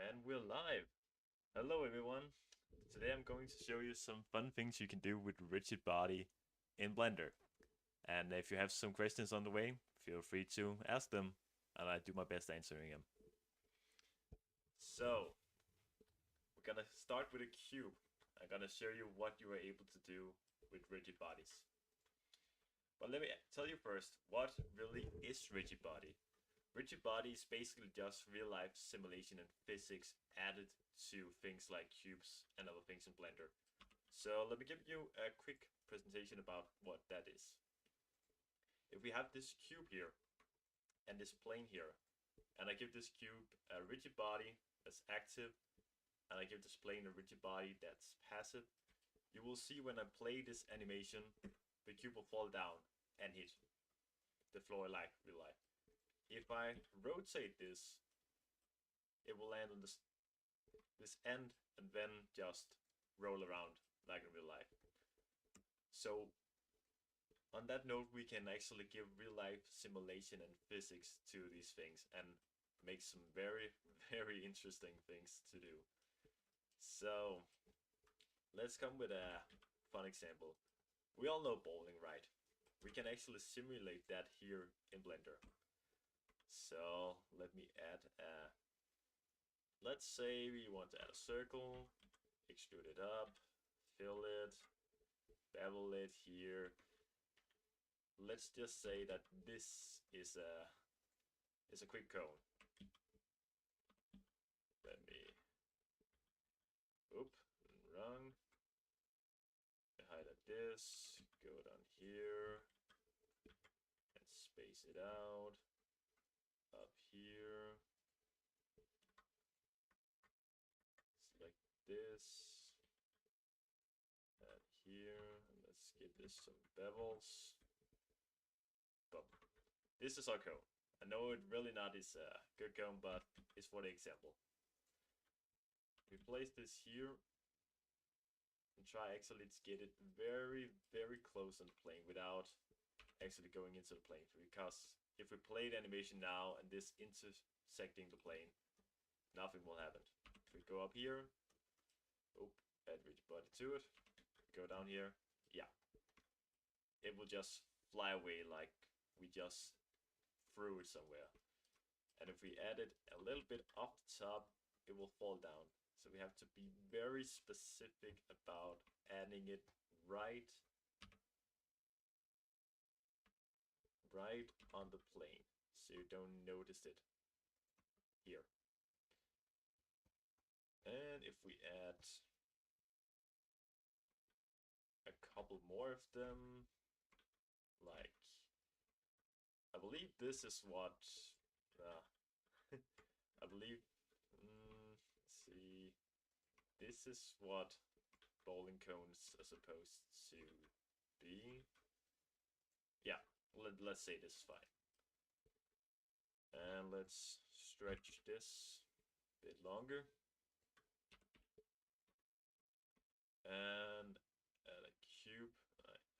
And we're live. Hello everyone. Today I'm going to show you some fun things you can do with rigid body in Blender. And if you have some questions on the way, feel free to ask them and I do my best answering them. So, we're gonna start with a cube. I'm gonna show you what you are able to do with rigid bodies. But let me tell you first, what really is rigid body? Rigid body is basically just real-life simulation and physics added to things like cubes and other things in Blender. So let me give you a quick presentation about what that is. If we have this cube here and this plane here, and I give this cube a rigid body that's active, and I give this plane a rigid body that's passive, you will see when I play this animation, the cube will fall down and hit the floor like real life. If I rotate this, it will land on this end and then just roll around like in real life. So on that note, we can actually give real life simulation and physics to these things and make some very, very interesting things to do. So let's come with a fun example. We all know bowling, right? We can actually simulate that here in Blender. So let me add a, let's say we want to add a circle, extrude it up, fill it, bevel it here. Let's just say that this is a quick cone. Let me, wrong. Highlight this, go down here, and space it out. Up here, select this, add here, and let's give this some bevels. Boom. This is our cone. I know it really not is a good cone, but it's for the example. We place this here and try actually to get it very, very close on the plane without actually going into the plane, because if we play the animation now and this intersecting the plane, nothing will happen. If we go up here, add rigid body to it, go down here, yeah, it will just fly away like we just threw it somewhere. And if we add it a little bit off the top, it will fall down. So we have to be very specific about adding it right on the plane, so you don't notice it here. And if we add a couple more of them, like, I believe this is what, I believe, let's see, this is what bowling cones are supposed to be. Yeah, let's say this is fine. And let's stretch this a bit longer. And add a cube,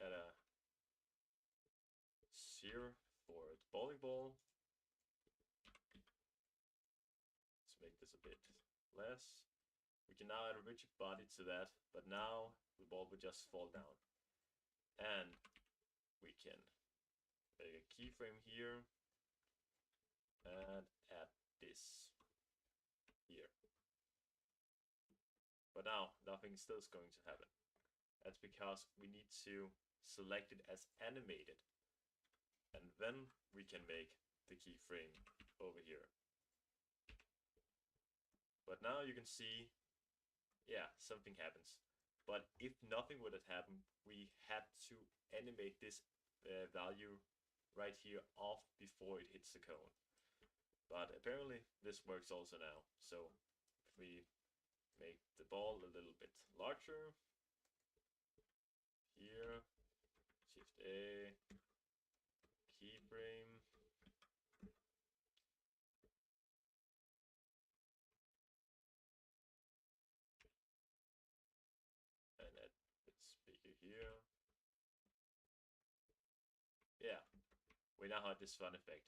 add a sphere for the bowling ball. Let's make this a bit less. We can now add a rigid body to that, but now the ball will just fall down. And we can make a keyframe here and add this here. But now nothing still is going to happen. That's because we need to select it as animated. And then we can make the keyframe over here. But now you can see, yeah, something happens. But if nothing would have happened, we had to animate this value right here off before it hits the cone. But apparently this works also now. So if we make the ball a little bit larger, here, Shift A, keyframe, and add its bigger here. Yeah, we now have this fun effect.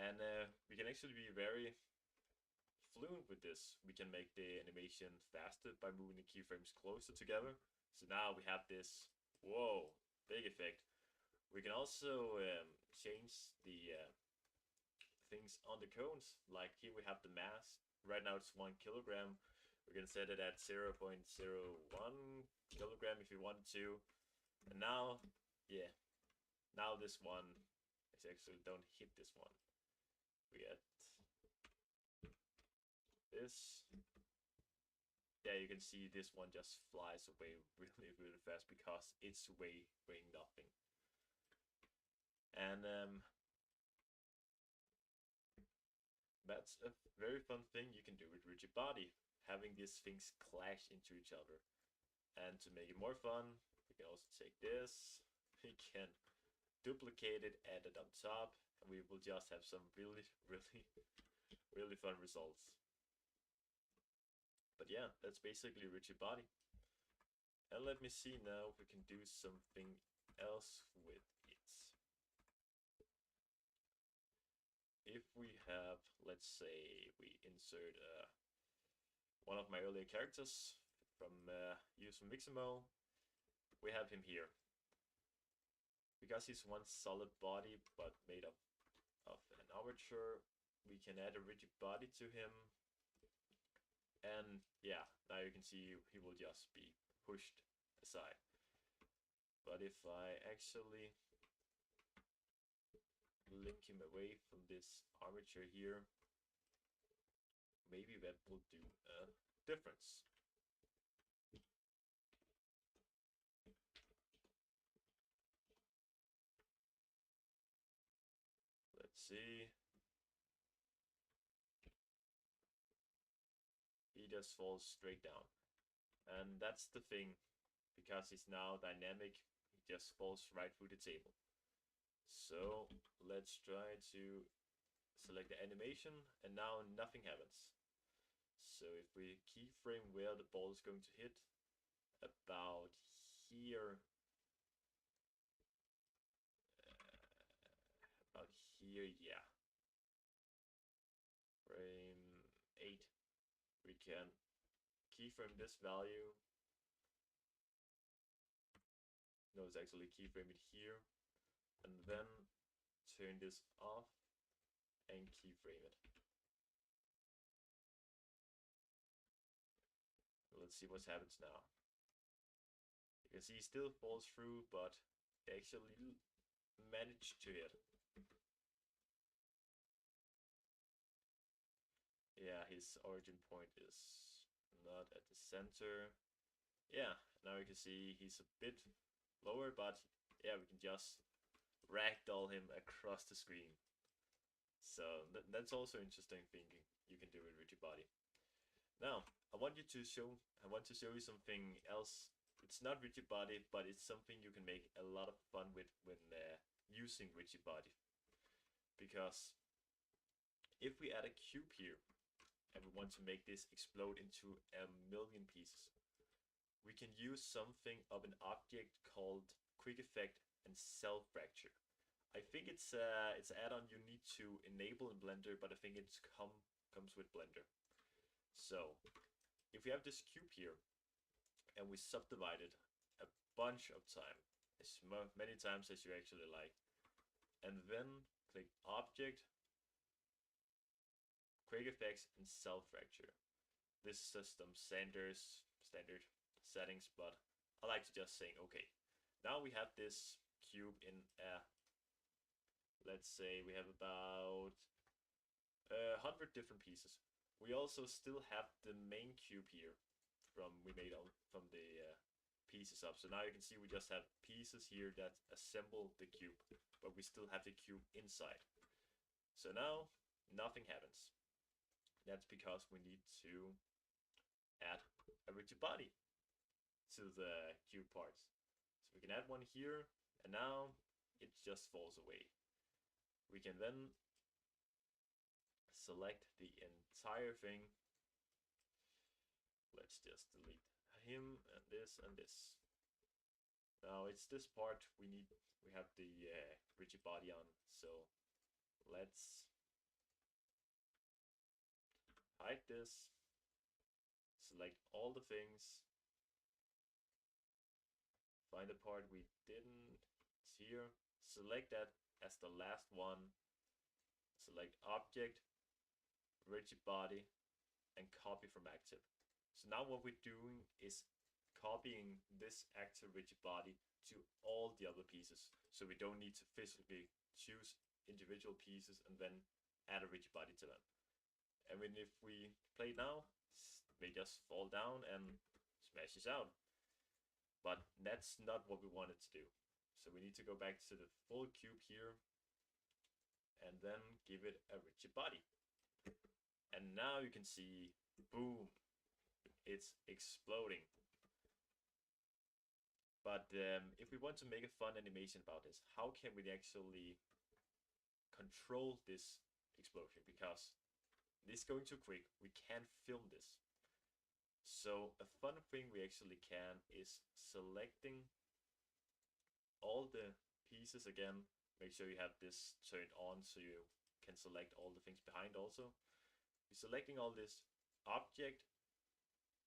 And we can actually be very fluent with this, we can make the animation faster by moving the keyframes closer together. So now we have this, whoa, big effect. We can also change the things on the cones. Like here we have the mass. Right now it's 1 kilogram. We can set it at 0.01 kilogram if you want to. And now, yeah, now this one is actually, don't hit this one. We get this. Yeah, you can see this one just flies away really, really fast because it's weighing nothing. And that's a very fun thing you can do with rigid body, having these things clash into each other. And to make it more fun, we can also take this, we can duplicate it, add it on top, and we will just have some really, really, really fun results. But yeah, that's basically rigid body. And let me see now if we can do something else with it. If we have, let's say, we insert one of my earlier characters from use from Mixamo, we have him here. Because he's one solid body but made up of an armature, we can add a rigid body to him. And yeah, now you can see he will just be pushed aside. But if I actually link him away from this armature here, maybe that will do a difference. Let's see. He just falls straight down. And that's the thing, because he's now dynamic, he just falls right through the table. So let's try to select the animation, and now nothing happens. So if we keyframe where the ball is going to hit, about here, yeah. Frame 8, we can keyframe this value. No, it's actually keyframe it here, and then turn this off and keyframe it. Let's see what happens now. You can see he still falls through, but he actually managed to hit. Yeah, his origin point is not at the center. Yeah, now you can see he's a bit lower, but yeah, we can just ragdoll him across the screen. So that's also interesting thinking you can do with rigid body. Now, I want to show you something else. It's not rigid body, but it's something you can make a lot of fun with when using rigid body. Because if we add a cube here, and we want to make this explode into 1,000,000 pieces, we can use something of an object called quick effect and cell fracture. I think it's an add-on you need to enable in Blender, but I think it comes with Blender. So if we have this cube here and we subdivide it a bunch of time, as many times as you actually like, and then click object, quick effects, and cell fracture. This system standard settings, but I like to just say okay. Now we have this cube in let's say we have about 100 different pieces. We also still have the main cube here we made from the pieces up. So now you can see we just have pieces here that assemble the cube, but we still have the cube inside. So now nothing happens. That's because we need to add a rigid body to the cube parts. So we can add one here, and now it just falls away. We can then select the entire thing. Let's just delete him and this and this. Now it's this part we have the rigid body on. So let's hide this, select all the things, find the part we didn't, it's here, select that as the last one, select object, rigid body, and copy from active. So now what we're doing is copying this active rigid body to all the other pieces. So we don't need to physically choose individual pieces and then add a rigid body to them. And when if we play now, they just fall down and smashes out. But that's not what we wanted to do. So we need to go back to the full cube here and then give it a rigid body. And now you can see, boom, it's exploding. But if we want to make a fun animation about this, how can we actually control this explosion? Because this is going too quick, we can't film this. So a fun thing we actually can is selecting all the pieces again. Make sure you have this turned on so you can select all the things behind also. We're selecting all this object,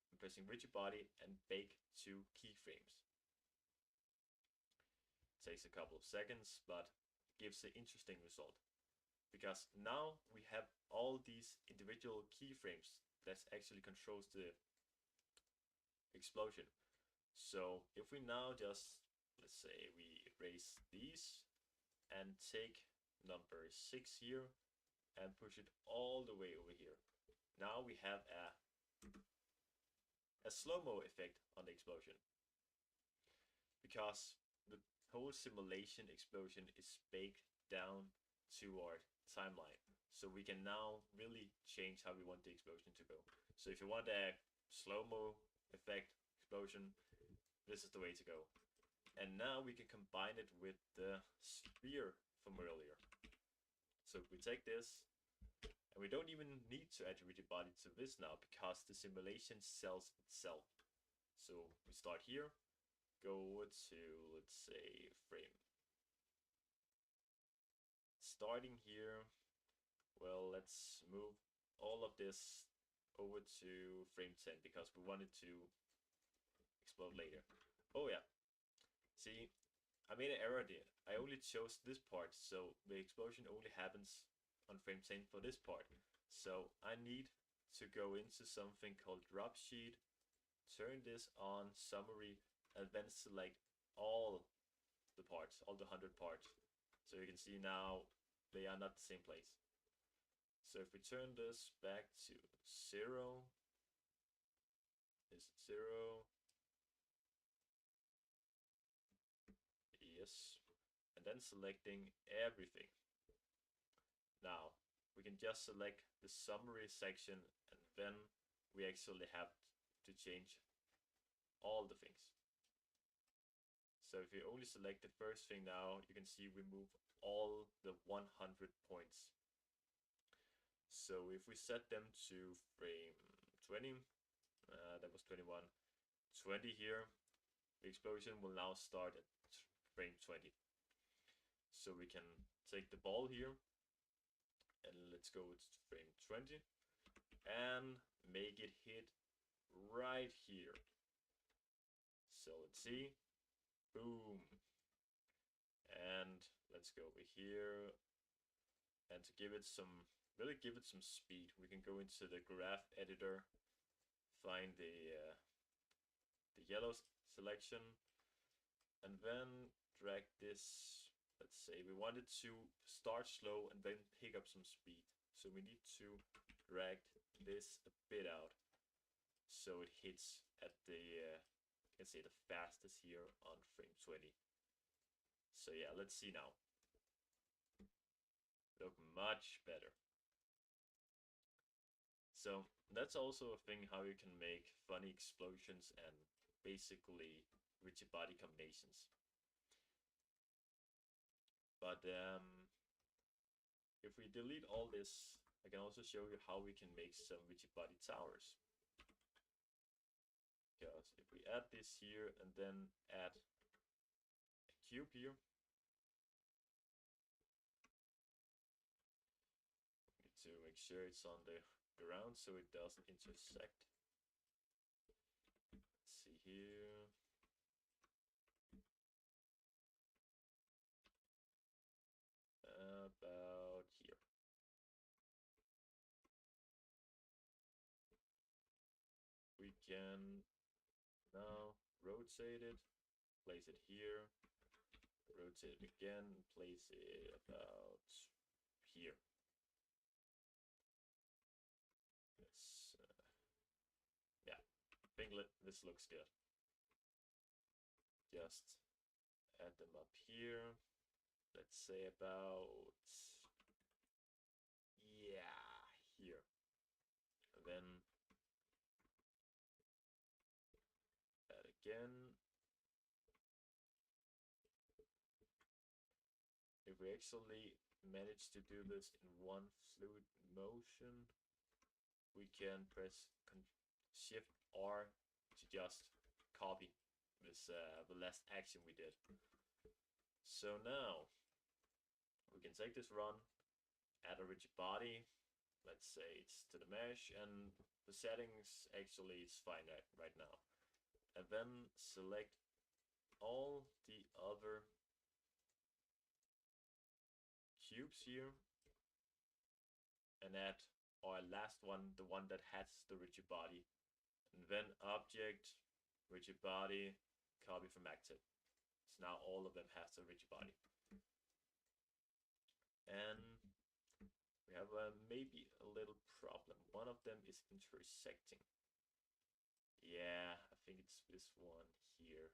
I'm pressing rigid body and bake to keyframes. It takes a couple of seconds, but gives an interesting result. Because now we have all these individual keyframes that actually controls the explosion. So if we now just, let's say we erase these and take number 6 here and push it all the way over here. Now we have a slow-mo effect on the explosion. Because the whole simulation explosion is baked down to our timeline. So we can now really change how we want the explosion to go. So if you want a slow-mo effect explosion, this is the way to go. And now we can combine it with the sphere from earlier. So if we take this, and we don't even need to add a rigid body to this now because the simulation sells itself. So we start here, go to, let's say, frame. Starting here, well, let's move all of this over to frame 10 because we want it to explode later. Oh yeah, see, I made an error there. I only chose this part, so the explosion only happens on frame 10 for this part. So I need to go into something called drop sheet, turn this on summary, and then select all the parts, all the 100 parts. So you can see now they are not the same place. So if we turn this back to 0, is it 0? Yes. And then selecting everything. Now we can just select the summary section and then we actually have to change all the things. So if you only select the first thing now, you can see we move all the 100 points. So if we set them to frame 20, that was 21, 20 here, the explosion will now start at frame 20. So we can take the ball here and let's go to frame 20 and make it hit right here. So let's see, boom. And let's go over here, and to give it some, really give it some speed, we can go into the graph editor, find the yellow selection, and then drag this. Let's say we want it to start slow and then pick up some speed. So we need to drag this a bit out so it hits at the, you can say the fastest here on frame 20. So yeah, let's see now. Look much better. So that's also a thing how you can make funny explosions and basically rigid body combinations. But if we delete all this, I can also show you how we can make some rigid body towers. Because if we add this here and then add a cube here, we need to make sure it's on the around so it doesn't intersect. Let's see here. About here. We can now rotate it, place it here, rotate it again, place it about here. This, yeah, I think this looks good. Just add them up here. Let's say about, yeah, here. And then add again. If we actually manage to do this in one fluid motion, we can press Shift R to just copy this the last action we did. So now we can take this run, add a rigid body. Let's say it's to the mesh, and the settings actually is fine right now. And then select all the other cubes here and add our last one, the one that has the rigid body, and then object, rigid body, copy from active. So now all of them has a rigid body. And we have maybe a little problem. One of them is intersecting. Yeah, I think it's this one here.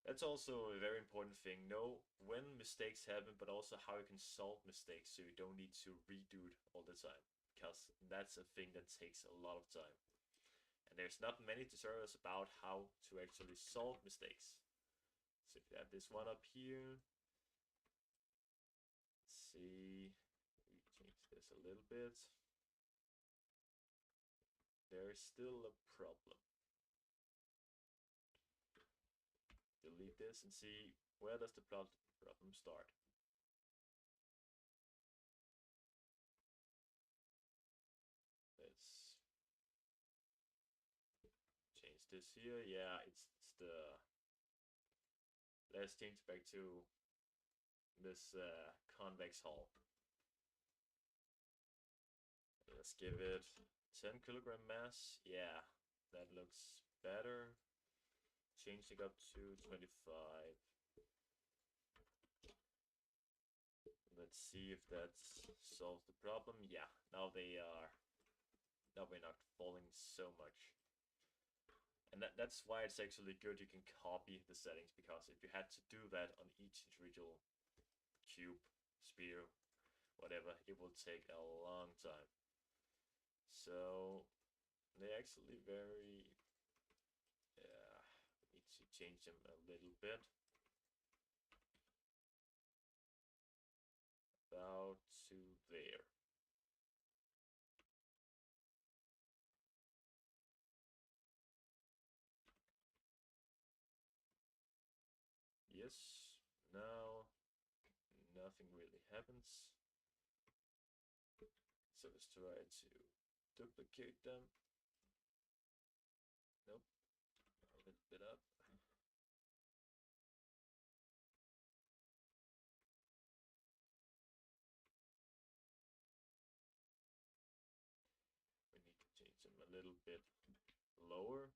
That's also a very important thing. Know when mistakes happen, but also how you can solve mistakes so you don't need to redo it all the time. Because that's a thing that takes a lot of time. And there's not many tutorials about how to actually solve mistakes. So if you have this one up here, let's see, we change this a little bit. There's still a problem. Delete this and see where does the problem start. Let's change this here. Yeah, it's the, let's change back to this convex hull. Let's give it 10 kilogram mass. Yeah, that looks better. Changing up to 25. Let's see if that solves the problem. Yeah, now we're not falling so much. And that's why it's actually good you can copy the settings, because if you had to do that on each individual cube, sphere, whatever, it will take a long time. So they're actually very, need to change them a little bit. About to there. Yes, now nothing really happens. So let's try to duplicate them. Nope, a little bit up. We need to change them a little bit lower.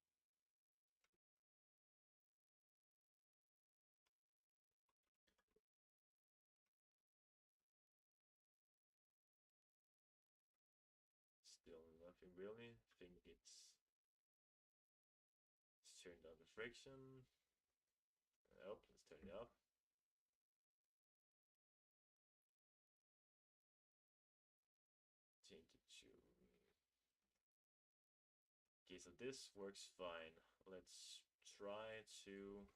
Still nothing really. I think it's turned down the friction. Nope, let's turn it up. Change it to, okay, so this works fine. Let's try to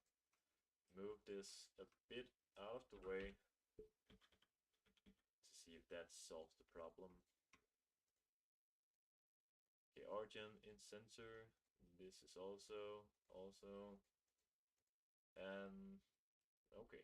move this a bit out of the way to see if that solves the problem. Okay, origin in center. This is also, and okay.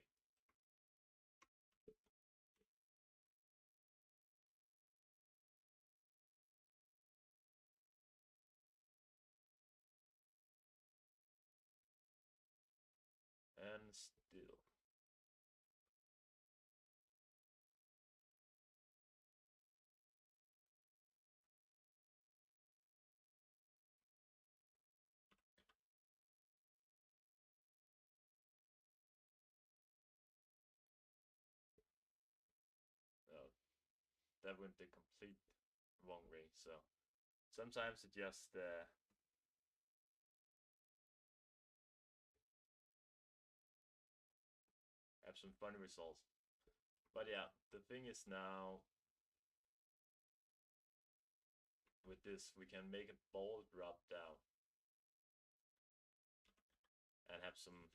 that went the complete wrong way. So sometimes it just have some funny results. But yeah, the thing is now with this we can make a ball drop down and have some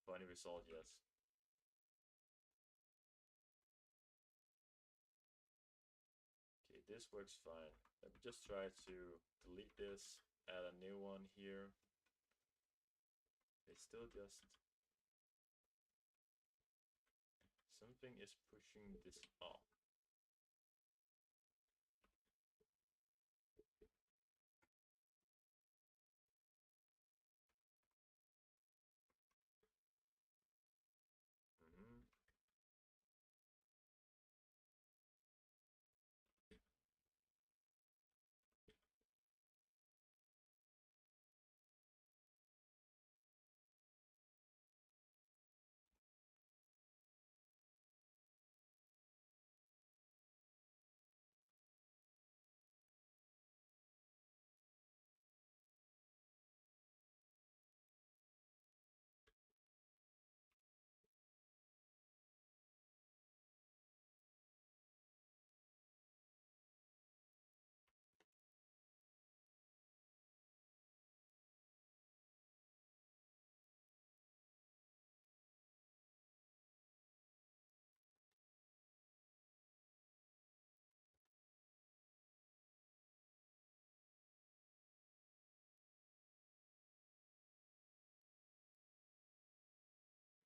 funny result, yes. Okay, this works fine. Let me just try to delete this, add a new one here. It's still just something is pushing this up. Mm-hmm.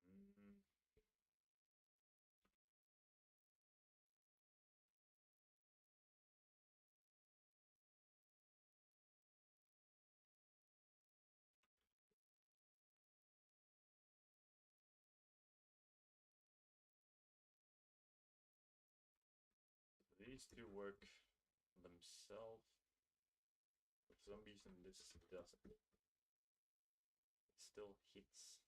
Mm-hmm. These two work themselves. For some reason this doesn't. It still hits.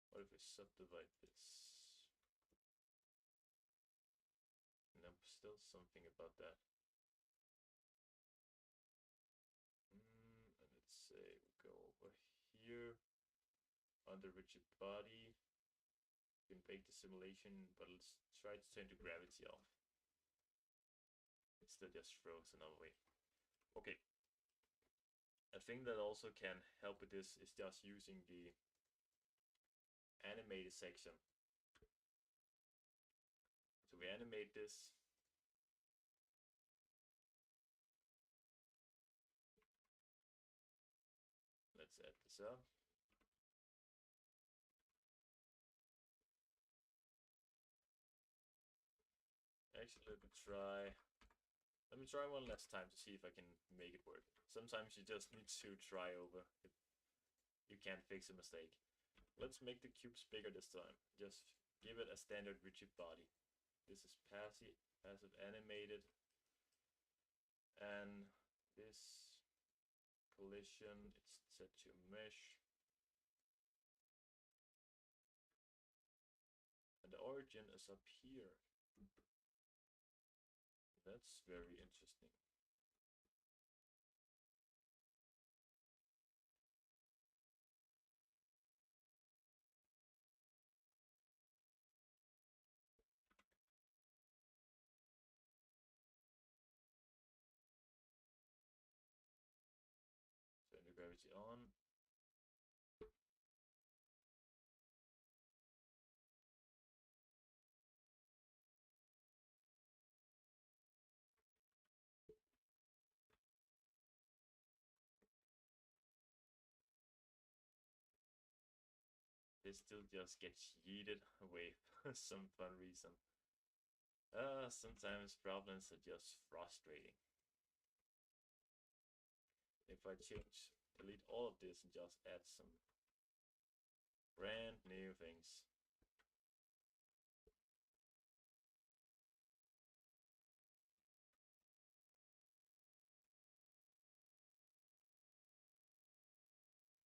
What if we subdivide this? Nope, still something about that. And let's say we go over here under rigid body. We can bake the simulation, but let's try to turn the gravity off. It still just froze another way. Okay. A thing that also can help with this is just using the animated section. So we animate this. Let's add this up. Actually, let me try one last time to see if I can make it work. Sometimes you just need to try over. You can't fix a mistake. Let's make the cubes bigger this time. Just give it a standard rigid body. This is passive animated. And this collision, it's set to mesh. And the origin is up here. That's very interesting. Turn the gravity on. They still just get yeeted away for some fun reason. Sometimes problems are just frustrating. If I delete all of this and just add some brand new things.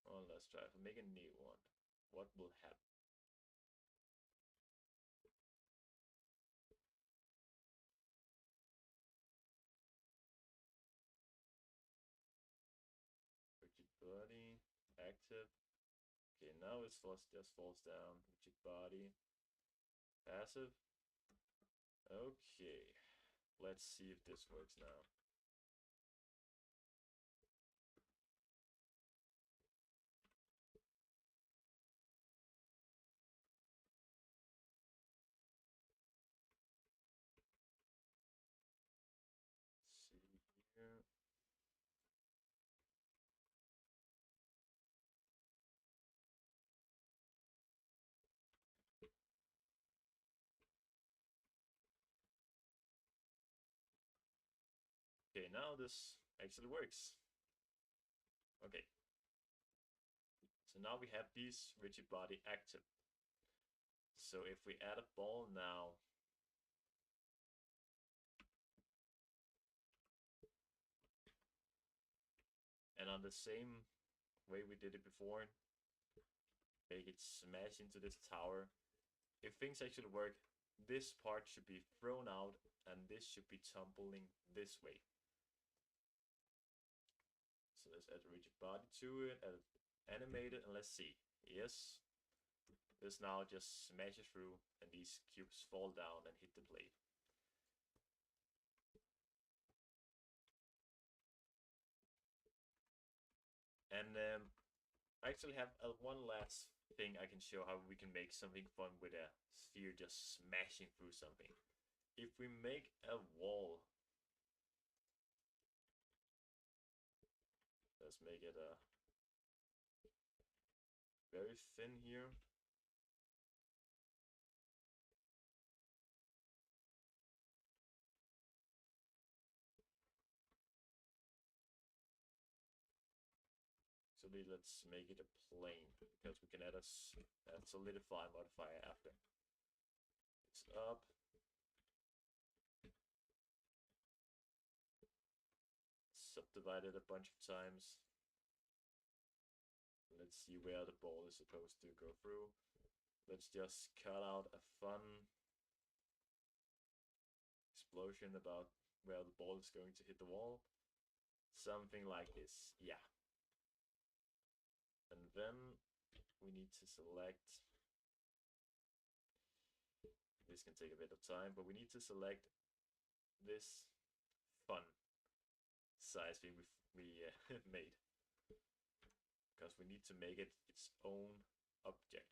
One last let's try to make a new one. What will happen? Rigid body, active. Okay, now it just falls down. Rigid body, passive. Okay, let's see if this works now. See here. Okay, now this actually works. Okay, so now we have this rigid body active. So if we add a ball now, and on the same way we did it before, make it smash into this tower. If things actually work, this part should be thrown out and this should be tumbling this way. So let's add a rigid body to it, add animate it, and let's see. Yes, this now just smashes through and these cubes fall down and hit the plate. And I actually have one last thing I can show how we can make something fun with a sphere just smashing through something. If we make a wall, let's make it very thin here. Actually, let's make it a plane because we can add a solidify modifier after. It's up. Subdivide it a bunch of times. Let's see where the ball is supposed to go through. Let's just cut out a fun explosion about where the ball is going to hit the wall. Something like this, yeah. And then we need to select, this can take a bit of time, but we need to select this fun size thing we made, because we need to make it its own object.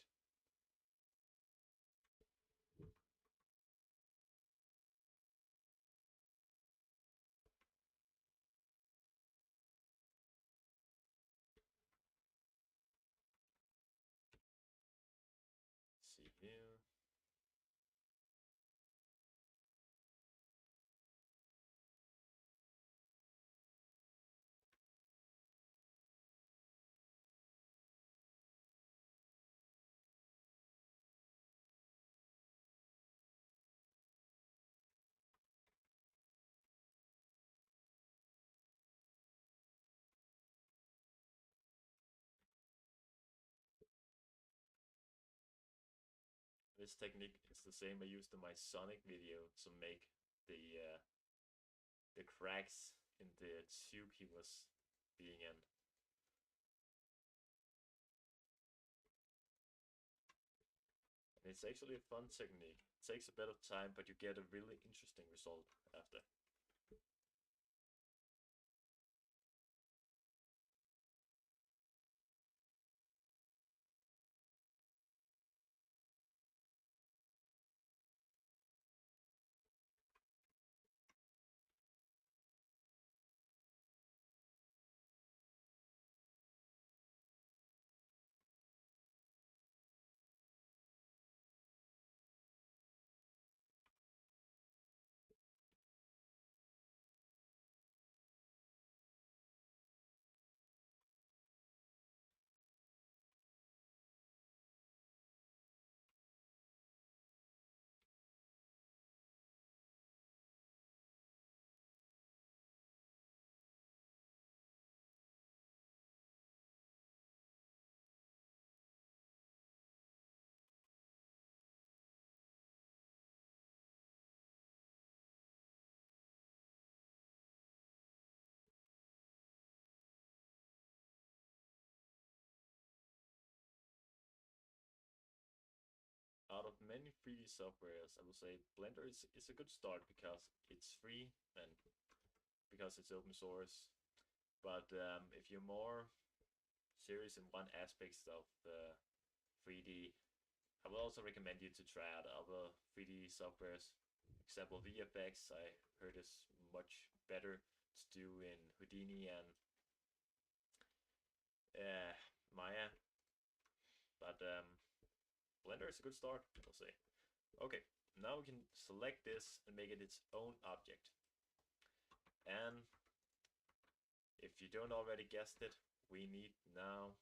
See here. This technique is the same I used in my Sonic video to make the cracks in the tube he was being in. And it's actually a fun technique. It takes a bit of time, but you get a really interesting result after. many 3D softwares, I will say Blender is a good start because it's free and because it's open source. But if you're more serious in one aspect of 3D, I will also recommend you to try out other 3D softwares. Example, VFX I heard is much better to do in Houdini and Maya, but Blender is a good start, I'll say. Okay, now we can select this and make it its own object. And if you don't already guessed it, we need now,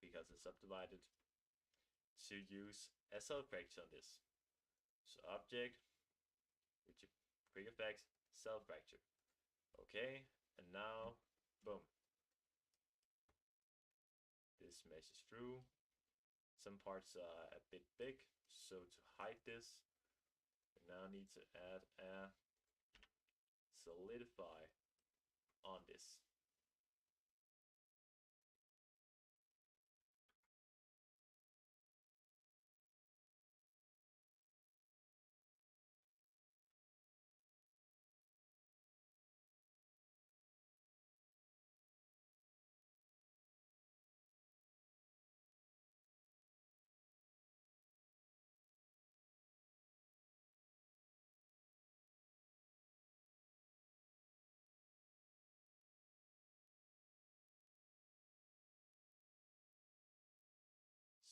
because it's subdivided, to use a self fracture on this. So object, which quick effects, self fracture. Okay, and now, boom. This meshes through. Some parts are a bit big, so to hide this, we now need to add a solidify on this.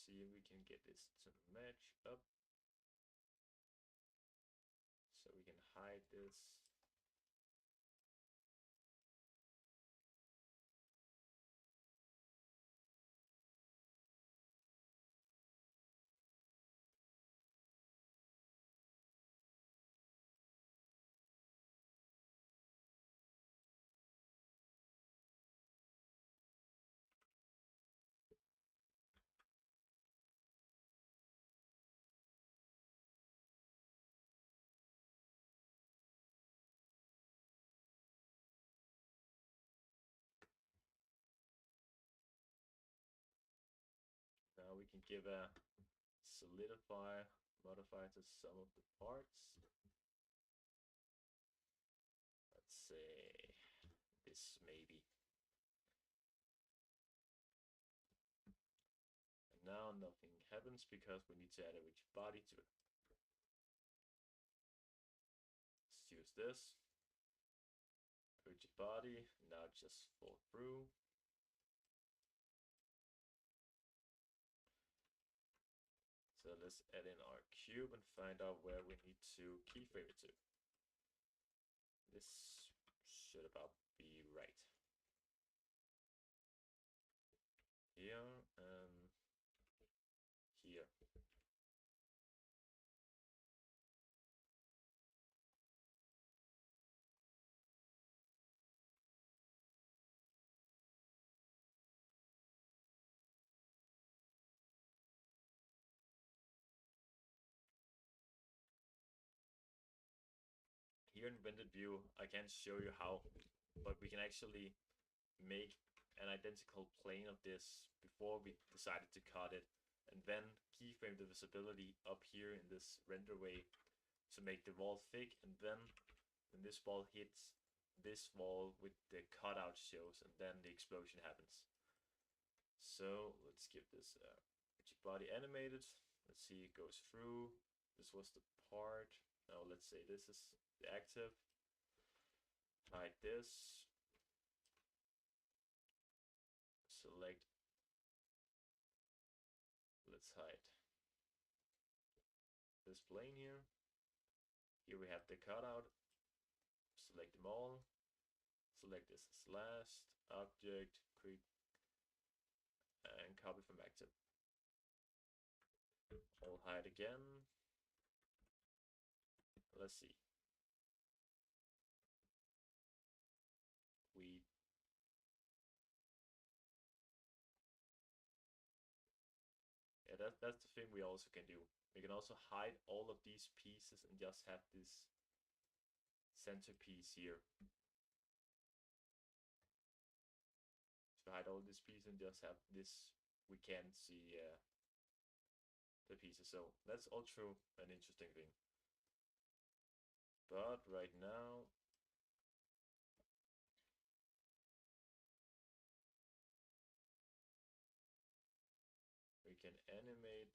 See if we can get this to match up. So we can hide this. Now we can give a solidify modifier to some of the parts. Let's say this maybe. And now nothing happens because we need to add a rigid body to it. Let's use this. Rigid body, now just fall through. So let's add in our cube and find out where we need to keyframe it to. This should about be right. Here and here. Here in rendered view, I can't show you how, but we can actually make an identical plane of this before we decided to cut it, and then keyframe the visibility up here in this render way to make the wall thick, and then when this wall hits this wall with the cutout shows, and then the explosion happens. So let's give this rigid body animated. Let's see, it goes through. This was the part. Now let's say this is the active. Hide this. Select. Let's hide this plane here. Here we have the cutout. Select them all. Select this as last. Object. Quick. And copy from active. I'll hide again. Let's see. That's the thing we also can do. We can also hide all of these pieces and just have this centerpiece here. So hide all this piece and just have this. We can see the pieces. So that's also an interesting thing. But right now, we can animate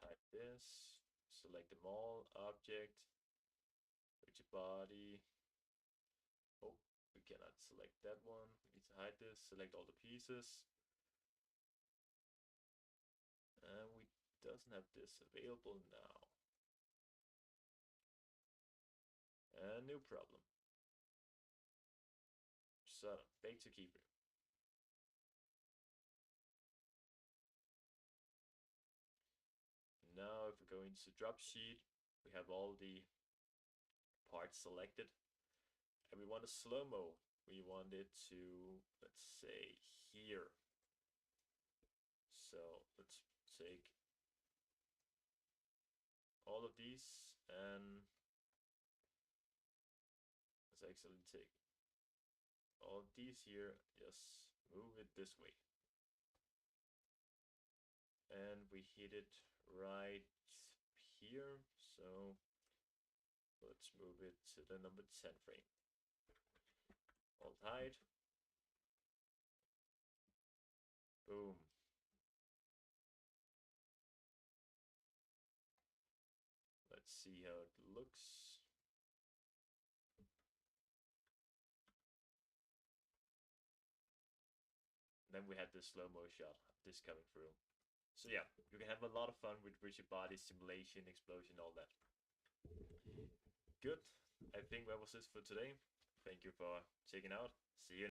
hide this, select them all, object, rigid body. Oh, we cannot select that one. We need to hide this, select all the pieces. And we doesn't have this available now. A new problem. So, bake to keeper. Now if we go into drop sheet, we have all the parts selected. And we want a slow-mo. We want it to, let's say, here. So let's take all of these and let's actually take all of these here, just move it this way. And we hit it right here, so let's move it to the number 10 frame. Alt hide. Boom. Let's see how it looks. Then we have the slow-mo shot of this coming through. So yeah, you can have a lot of fun with rigid body simulation, explosion, all that. Good. I think that was it for today. Thank you for checking out. See you